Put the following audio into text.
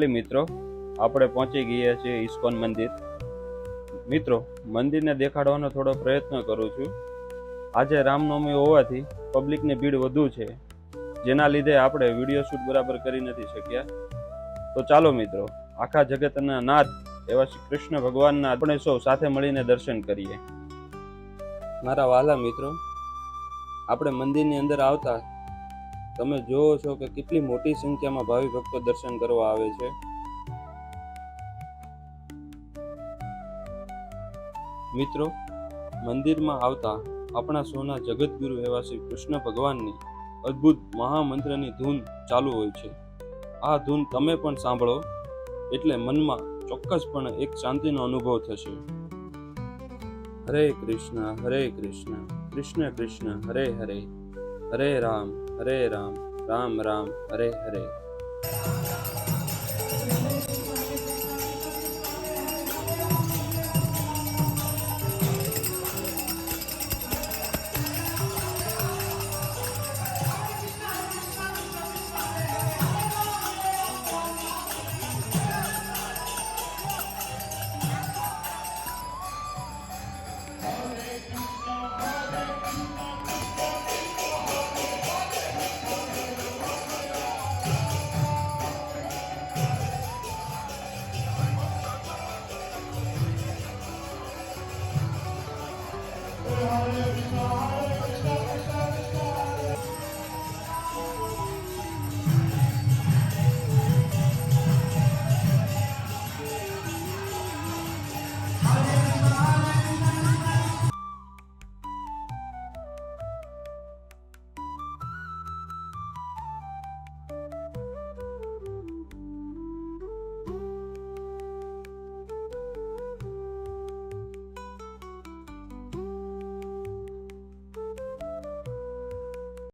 મિત્રો, આપણે પહોંચી ગયા છીએ ઇસ્કોન મંદિર. મિત્રો, મંદિરને દેખાડવાનો થોડો પ્રયત્ન કરું છું. આજે રામનવમી હોવાથી પબ્લિકની ભીડ વધુ છે, જેના લીધે આપણે વિડીયો શૂટ બરાબર કરી નથી શક્યા. તો ચાલો મિત્રો, આખા જગતના નાથ એવા શ્રી કૃષ્ણ ભગવાનના આપણે સૌ સાથે મળીને દર્શન કરીએ. મારા વહાલા મિત્રો, આપણે મંદિરની અંદર આવતા તમે જોવો છો કે કેટલી મોટી સંખ્યામાં ભાવિ ભક્તો દર્શન કરવા આવે છે. મિત્રો, મંદિરમાં આવતા આપણા સૌના જગતગુરુ એવા શ્રી કૃષ્ણ ભગવાનની અદ્ભુત મહામંત્રની ધૂન ચાલુ હોય છે. આ ધૂન તમે પણ સાંભળો એટલે મનમાં ચોક્કસપણે એક શાંતિનો અનુભવ થશે. હરે કૃષ્ણ કૃષ્ણ કૃષ્ણ હરે હરે, હરે રામ રામ રામ હરે હરે.